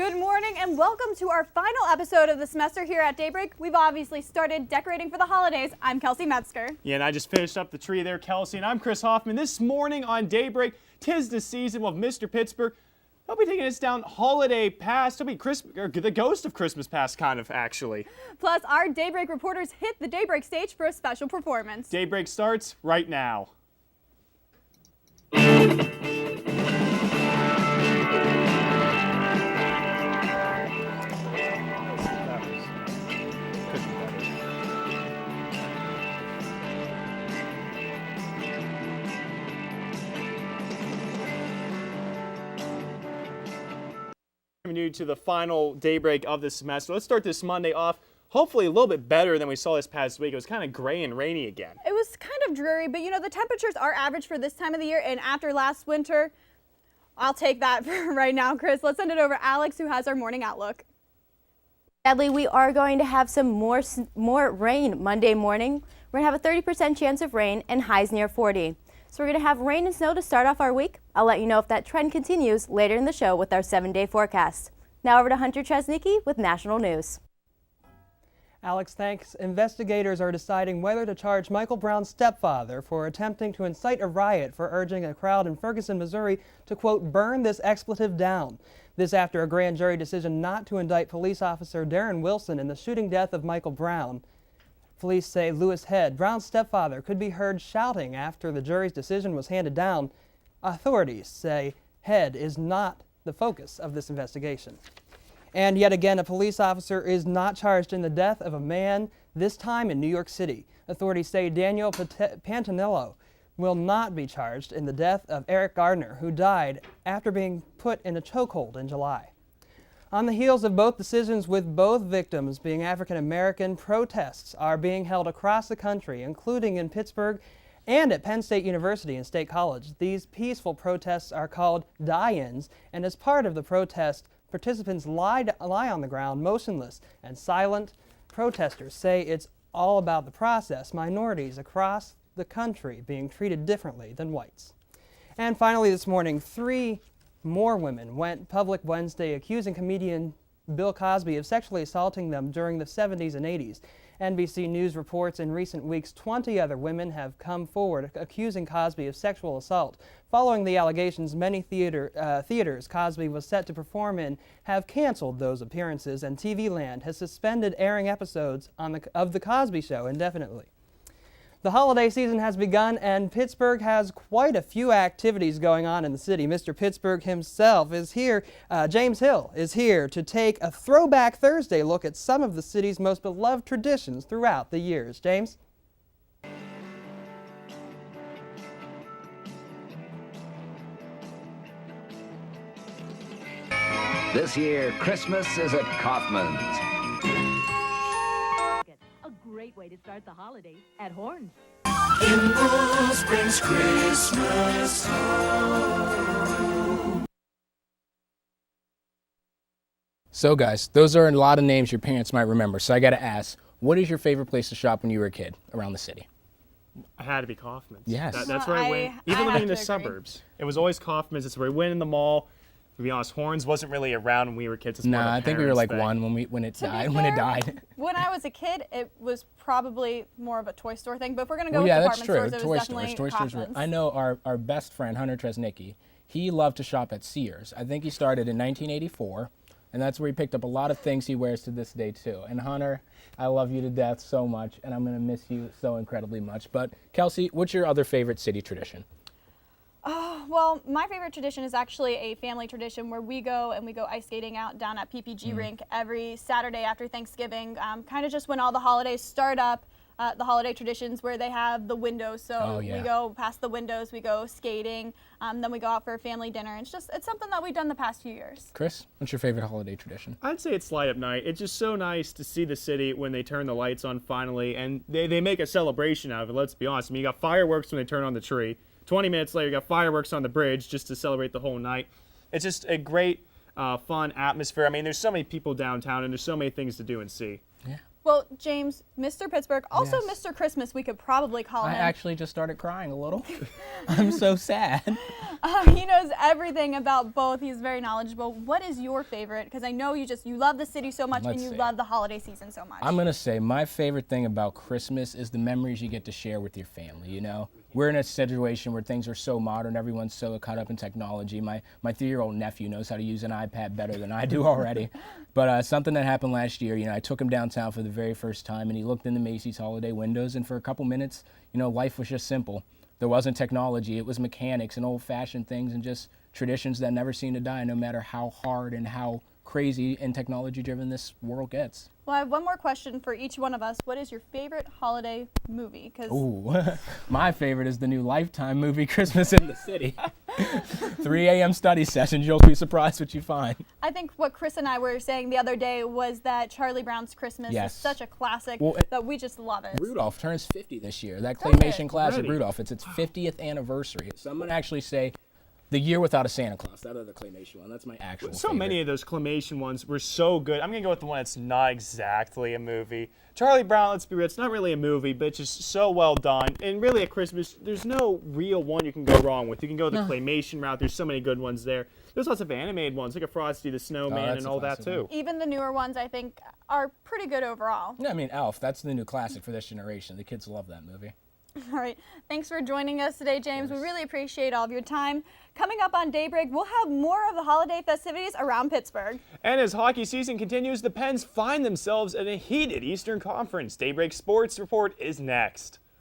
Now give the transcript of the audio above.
Good morning and welcome to our final episode of the semester here at Daybreak. We've obviously started decorating for the holidays. I'm Kelsey Metzger. Yeah, and I just finished up the tree there, Kelsey, and I'm Chris Hoffman. This morning on Daybreak, 'tis the season of Mr. Pittsburgh. He'll be taking us down holiday past. He'll be the ghost of Christmas past, kind of, actually. Plus, our Daybreak reporters hit the Daybreak stage for a special performance. Daybreak starts right now. New to the final Daybreak of the semester. Let's start this Monday off hopefully a little bit better than we saw this past week. It was kind of gray and rainy again. It was kind of dreary, but you know, the temperatures are average for this time of the year, and after last winter, I'll take that for right now, Chris. Let's send it over to Alex, who has our morning outlook. Sadly, we are going to have some more rain Monday morning. We're going to have a 30% chance of rain and highs near 40. So we're going to have rain and snow to start off our week. I'll let you know if that trend continues later in the show with our 7-day forecast. Now over to Hunter Chesnicki with National News. Alex, thanks. Investigators are deciding whether to charge Michael Brown's stepfather for attempting to incite a riot for urging a crowd in Ferguson, Missouri to, quote, burn this expletive down. This after a grand jury decision not to indict police officer Darren Wilson in the shooting death of Michael Brown. Police say Lewis Head, Brown's stepfather, could be heard shouting after the jury's decision was handed down. Authorities say Head is not the focus of this investigation. And yet again, a police officer is not charged in the death of a man, this time in New York City. Authorities say Daniel Pantanello will not be charged in the death of Eric Gardner, who died after being put in a chokehold in July. On the heels of both decisions, with both victims being African American, protests are being held across the country, including in Pittsburgh and at Penn State University and State College. These peaceful protests are called die-ins, and as part of the protest, participants lie on the ground motionless and silent. Protesters say it's all about the process, minorities across the country being treated differently than whites. And finally this morning, 3 more women went public Wednesday accusing comedian Bill Cosby of sexually assaulting them during the 70s and 80s. NBC News reports in recent weeks 20 other women have come forward accusing Cosby of sexual assault. Following the allegations, many theaters Cosby was set to perform in have canceled those appearances, and TV Land has suspended airing episodes of The Cosby Show indefinitely. The holiday season has begun, and Pittsburgh has quite a few activities going on in the city. Mr. Pittsburgh himself is here. James Hill is here to take a Throwback Thursday look at some of the city's most beloved traditions throughout the years. James? This year, Christmas is at Kaufman's. Great way to start the holidays at Horns. Ingalls brings Christmas home. So guys, those are a lot of names your parents might remember. So I got to ask, what is your favorite place to shop when you were a kid around the city? I had to be Kaufman's. Yes. That's where I went. Even living in the suburbs, it was always Kaufman's. It's where we went in the mall. To be honest, Horns wasn't really around when we were kids. No, I think we were like one when it died. When I was a kid, it was probably more of a toy store thing. But if we're gonna go with that's department true. stores, it was definitely Kaufman's. I know our best friend Hunter Chesnicki. He loved to shop at Sears. I think he started in 1984, and that's where he picked up a lot of things he wears to this day too. And Hunter, I love you to death so much, and I'm gonna miss you so incredibly much. But Kelsey, what's your other favorite city tradition? Well, my favorite tradition is actually a family tradition where we go ice skating out down at PPG rink every Saturday after Thanksgiving, kind of just when all the holidays start up, the holiday traditions where they have the windows. So we go past the windows, we go skating, then we go out for a family dinner. It's something that we've done the past few years. Chris, what's your favorite holiday tradition? I'd say it's light up night. It's just so nice to see the city when they turn the lights on finally, and they make a celebration out of it, let's be honest. I mean, you got fireworks when they turn on the tree. 20 minutes later, you got fireworks on the bridge just to celebrate the whole night. It's just a great, fun atmosphere. I mean, there's so many people downtown, and there's so many things to do and see. Yeah. Well, James, Mr. Pittsburgh, also Yes. Mr. Christmas, we could probably call I him. actually just started crying a little. I'm so sad. He knows everything about both. He's very knowledgeable. What is your favorite? Because I know you love the city so much Let's and you see. love the holiday season so much. I'm gonna say my favorite thing about Christmas is the memories you get to share with your family. You know, we're in a situation where things are so modern, everyone's so caught up in technology. My 3-year-old nephew knows how to use an iPad better than I do already. But something that happened last year, you know, I took him downtown for the very first time, and he looked in the Macy's holiday windows, and for a couple minutes, you know, life was just simple. There wasn't technology, it was mechanics and old-fashioned things and just traditions that never seem to die, no matter how hard and how crazy and technology-driven this world gets. Well, I have one more question for each one of us. What is your favorite holiday movie? Ooh, my favorite is the new Lifetime movie, Christmas in the City. 3 a.m. study sessions, you'll be surprised what you find. I think what Chris and I were saying the other day was that Charlie Brown's Christmas Yes. is such a classic Well, that we just love it. Rudolph turns 50 this year. That claymation classic Already? Rudolph, it's its 50th anniversary. So I'm going to actually say The Year Without a Santa Claus, that other claymation one, that's my actual So favorite. many of those claymation ones were so good. I'm gonna go with the one that's not exactly a movie. Charlie Brown, let's be real, it's not really a movie, but it's just so well done. And really at Christmas, there's no real one you can go wrong with. You can go the claymation route. There's so many good ones there. There's lots of animated ones, like a Frosty the Snowman that's and a all that classic too. Even the newer ones, I think, are pretty good overall. Yeah, I mean, Elf, that's the new classic for this generation. The kids love that movie. All right. Thanks for joining us today, James. We really appreciate all of your time. Coming up on Daybreak, we'll have more of the holiday festivities around Pittsburgh. And as hockey season continues, the Pens find themselves in a heated Eastern Conference. Daybreak Sports Report is next.